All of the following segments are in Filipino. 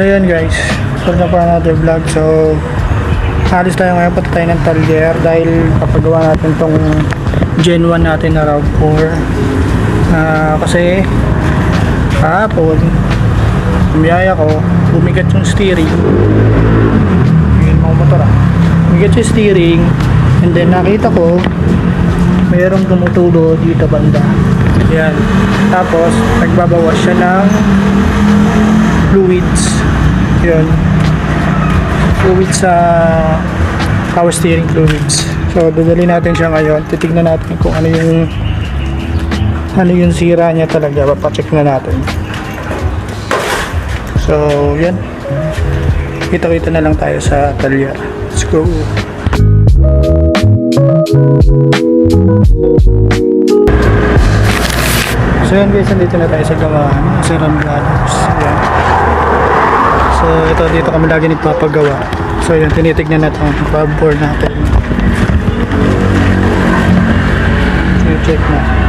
So yun guys, welcome for another vlog. So alis tayo ngayon, punta tayo ng Talyer dahil papagawa natin tong Gen 1 natin na RAV4. Kasi kahapon bumiyaya ko, bumigat yung steering. Yun mga motor bumigat yung steering, and then nakita ko mayroong tumutulo dito banda. Yan. Tapos nagbabawas siya ng fluids. Yun. Fluids sa power steering fluids. So dadali natin siya ngayon. Titignan natin kung ano yung sira niya talaga. Papacheck na natin. So yan. Kita-kita na lang tayo sa Talyer. Let's go. So yan guys, nandito na tayo sa gawahan sa Ramblers. Yan. So ito, dito kami lagi nagpapagawa. So yan, tinitignan natin ang RAV4 natin. So check na.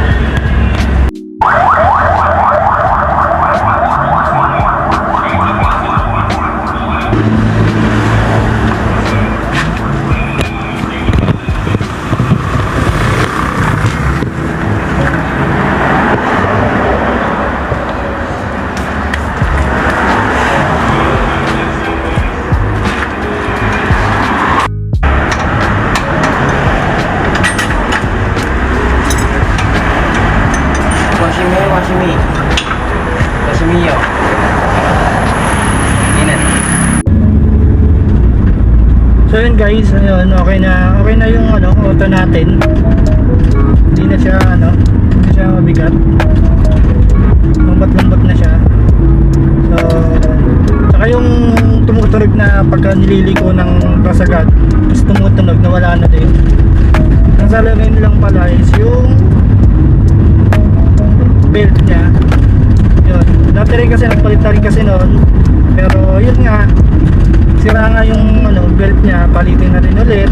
So yun guys, ayun, okay na yung auto natin. Hindi na siya mabigat. Lambat-lambat na siya. So saka yung tumutunog na pagka nililiko ng kasagad, tapos tumutunog na wala na din. Ang salagayin lang pala is yung belt niya. Yun. Dati rin kasi nagpalit na rin kasi noon. Pero yun nga, sira nga yung belt niya, palitin na rin ulit.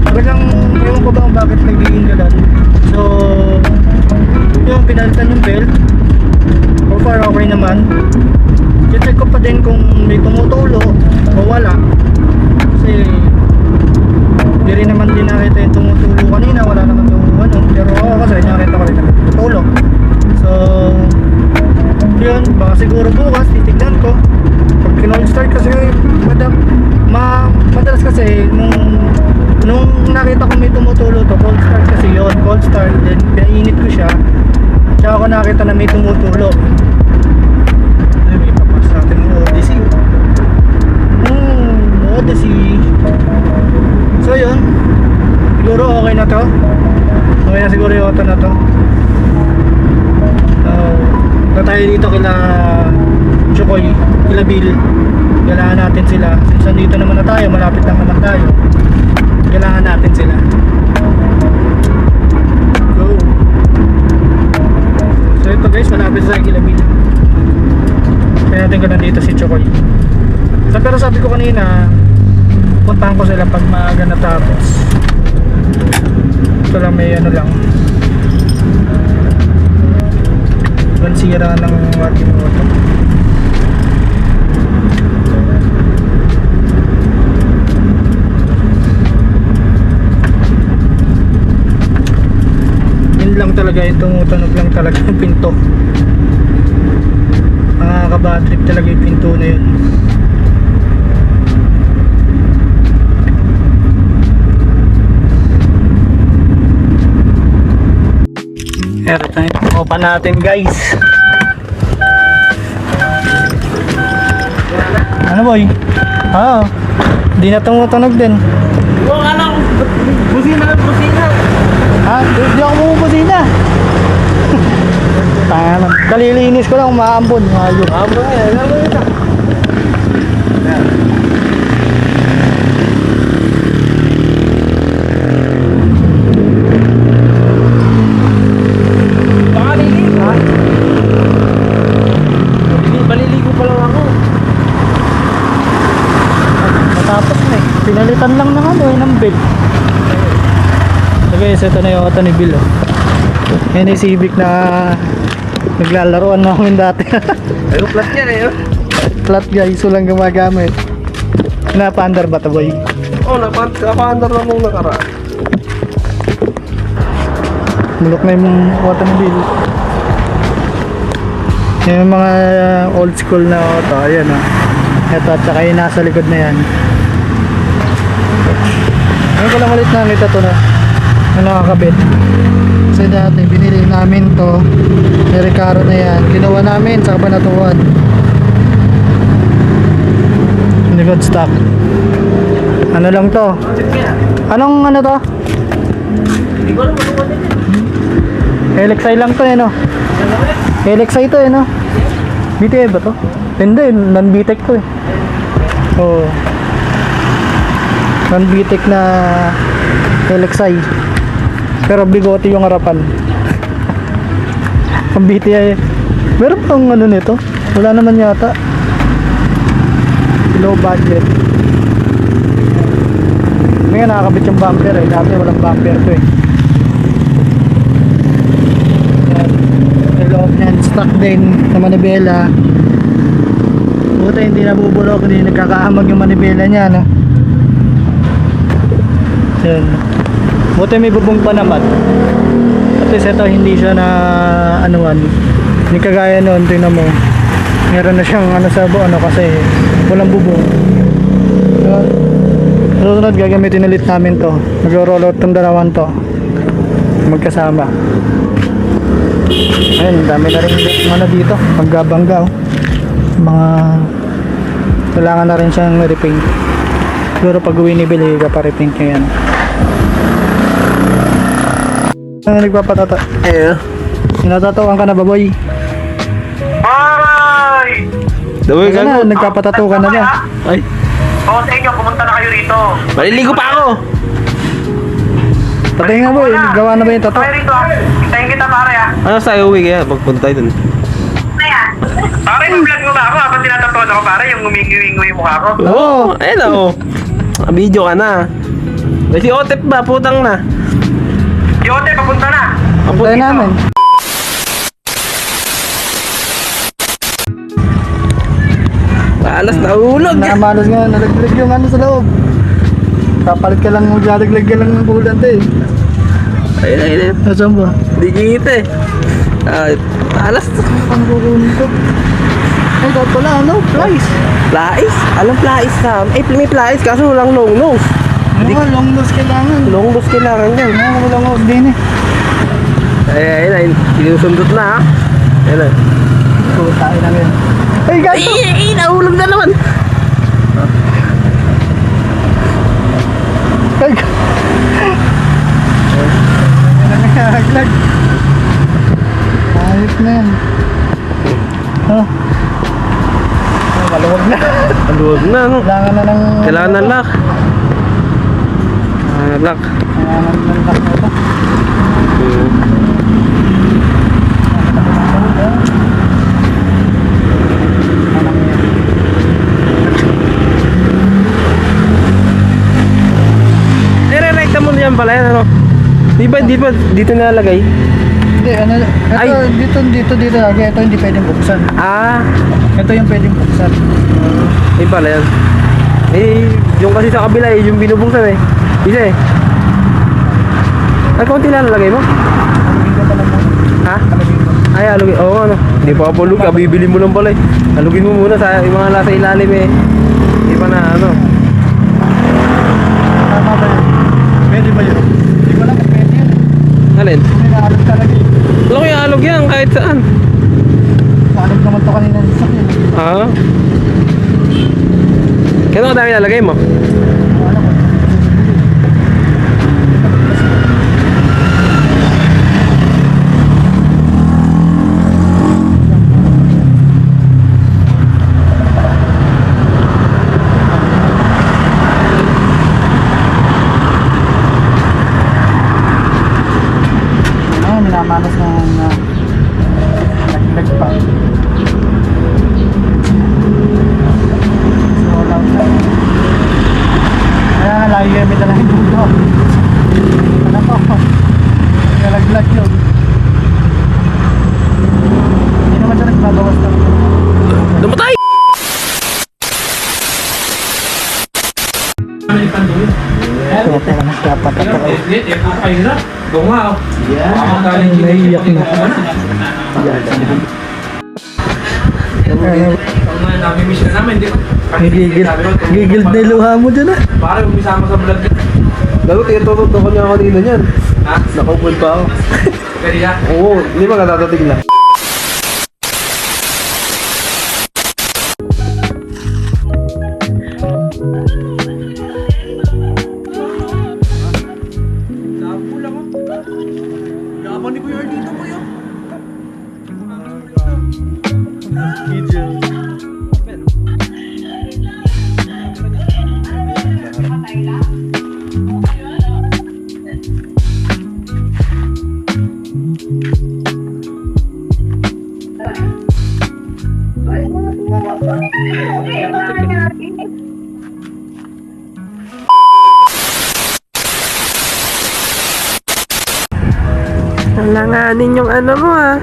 Talagang ewan ko ba kung bakit nagiging gano'n. So yung pinalitan yung belt, so far okay naman. Check ko pa din kung may tumutulo o wala, kasi hindi rin naman din nakita yung tumutulo kanina, wala naman pero ako kasi nakita ko rin naman tumutulo. So yun, baka siguro bukas titignan ko pag kinold start, kasi madalas kasi nung nakita ko may tumutulo to, cold start kasi yun, cold start, then pinainit ko siya, tsaka ako nakita na may tumutulo. Ay, may papas natin ng Odyssey. Odyssey. So yun, siguro okay na to, okay na siguro yung auto na to. So tayo dito kila Chokoy, kila Bill. Kailangan natin sila. Since nandito naman na tayo, malapit lang naman tayo, kailangan natin sila. Go. So ito guys, malapit sa kila Bill. Kaya natin ka nandito si Chokoy. So, pero sabi ko kanina, puntahan ko sila pag maaga na tapos. Ito lang, may lang sira ng ating motor. Yun lang talaga, yung tumutunog lang talaga yung pinto. Nakaka-bad trip talaga yung pinto na yun. Ito na yung opa natin guys. Ano boy? Hindi na tumutunog din. Alam, busina. Hindi ako bumubusina. Tangan. Kalilinis ko lang, umaambon. Ambon yan, alam mo yun. Baliligo pa lang ako. Matapos na eh. Pinalitan lang ng belt. So guys, ito na yung auto ni Bill. Yan yung Civic na naglalaroan namin dati. Ayun, flat yan eh. Flat guys, walang gumagamit. Napa-under ba ito boy? Oo, napa-under na nung nakaraan. Mulok na yung automobile. Yung mga old school na auto, ayan o. Ito at saka yung nasa likod na yan. Ngayon ko lang ulit nakita to na nakakabit. Kasi dati binili namin to, yung Recaro na yan. Ginawa namin sa Kabanatuan. Likod stock. Ano lang to? Anong ano to? Hindi ko alam ano din. LXI lang to eh no? LXI to eh no? BTI ba to? Hindi, non-BTEC to eh. Oo. Non-BTEC na LXI. Pero bigote yung harapan. Ang BTI. Meron pang ano nito? Wala naman yata. Low budget. May nakakabit yung bumper eh. Dati walang bumper to eh. Yan. May loob niyan. Stock din na manibela. Buti hindi nabubulok. Hindi nagkakaamag yung manibela niya no? Yan. Buti may bubong pa naman. At least ito hindi siya na anuan. Hindi kagaya noon. Tingnan mo. Meron na siyang ano sa ano kasi walang bubong. So, susunod gagamitin ulit namin to. Mag-roll out tong dalawan to. Magkasama. Ayun, dami na rin ano dito. Paggabangga oh. Mga kailangan na rin siyang repaint. Siguro pag uwi ni Billy kaparepaint niya yan. Ano nagpapatata? Eh. Sinatatuan ka na ba boy? Ay! Daway Kasi na, nagpapatato ka na ba? Ay, Oo sa inyo, pumunta na kayo rito. maliligo pa ako. Tatay nga boy, gawa na ba yung tato? Kayo rito ah. Hintayin kita pare ah. Ano sa'yo uwi kaya pagpunta tayo dun? Pare, vlog mo ba ako habang tinatatuan ako pare? Yung umingi-wingo yung mukha ko. Oo. Ayun na oh. Video ka na. May si Otep ba? Putang na. Yote, papunta na. Tatay namin. Alas na ulog. Nakamalas nga, nalaglag yung ano sa loob. Kapalit ka lang, maglalaglag ka lang ng kulant eh. Ayun na, ayun na. Nasaan ba? Hindi kita eh. Alas. Ang kukunin ko. Ay, dapat pala ano? Price. Plais? Alam plais na. Eh, may plais kaso walang long nose. Ano nga, long nose kailangan. Long nose kailangan yan. Ano nga, long nose din eh. Ayun na, sinusundot na ha. Ayun na. Tayo lang yun. Ay, gato! Ay, nahulog na naman. Ay, gato! Naglag. Ayos na yan. Ha? Ay, maluwag na. Maluwag na, no? Kailangan na ng... Kailangan ng lock. Lock. Kailangan ng lock na ito. Nire-recta mo yan pala yan, ano? Di ba dito nalalagay? Hindi, ano... Ito, Ay. dito lagi. Ito hindi pwedeng buksan. Ah, Ito yung pwedeng buksan. di pala yan. Eh, yung kasi sa kabila eh, yung binubuksan eh. Isa eh. Ay, konti na lalagay mo? Alugin ko pa lang muna. Ha? Alugin ko. Ay, alugin. Oo, ano. Hindi pa kapulog. Bibili mo lang pala eh. Alugin mo muna sa yung mga nasa ilalim eh. Hindi pa na ano. Tama ba yun? Pwede ba yun? Hindi ko lang kung pwede yun. Alin? May naalog talaga eh. Wala ko yung alog yan kahit saan. Naalog naman to kanina sa sakyan. Ah. Kaya kadami lalagay mo? Ano ko? Minamanas na naglag pa. So, wala ko. Kaya nga lagi kami talagang dito. Ano po? Nalaglag yun. Hindi naman siya nagbabawas na. Dumatay! Hindi, eh, kayo na. Gawa, oh. Yan. Naiiyak na. Nami-miss na namin, di ba? Gigil na yung luha mo dyan ah. Pare, umisama sa vlog. Lalo, tinututok ko niya kanina niyan. Ha? Nakaupod pa ako. Pwede na? Oo, hindi ba katatatig na? Alanganin yung ano mo ah.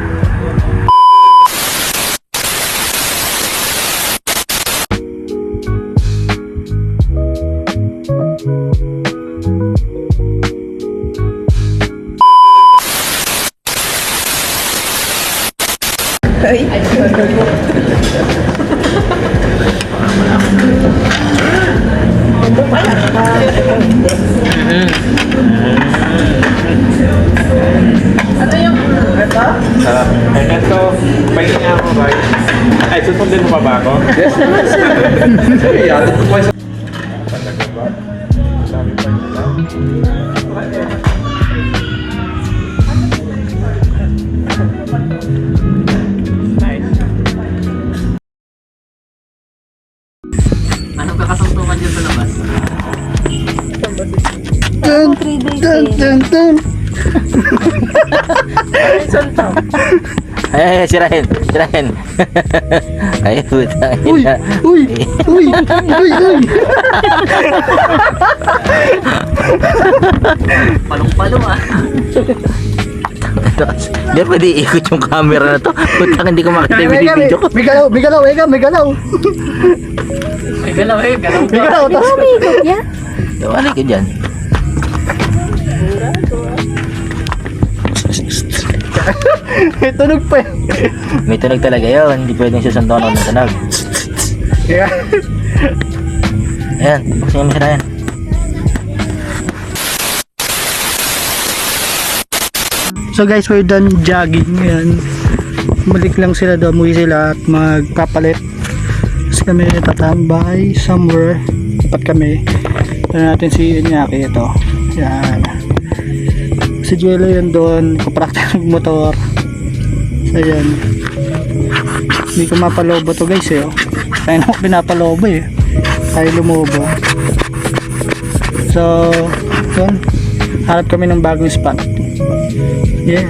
Sarap. Eh, eto, pahinga niya ako, Roy. Ay, susundin mo pa ba ako? Yes. Yatid ko pa sa... Talaga ba? Sabi pa nila. Dun, dun, dun, dun. Eh, sirahin. Ay, puta. Uy, uy, uy, uy, uy. Palong-palong ah. Hindi pwede ikot yung camera na to. Puta, hindi ko makita yung video ko. May galaw, may galaw, may galaw. May galaw eh, galaw. May galaw, tapos Wala ka dyan. may tunog pa eh. May tunog talaga yun. Hindi pwedeng susuntukan ako ng tunog. Yeah. Ayan, buksan mo sila yan. So guys, we're done jogging. Ayan. Balik lang sila daw, umuwi sila at magpapalit. Kasi kami tatambay somewhere. Dapat kami. Tignan natin si Iñaki ito. Yan. Si Juelo yun doon. Kuprakta ng motor. So yan. Hindi ko mapalobo to guys eh. Oh. Kaya na ako pinapalobo eh. Kaya lumobo. So, yun. Harap kami ng bagong spot. Yeah.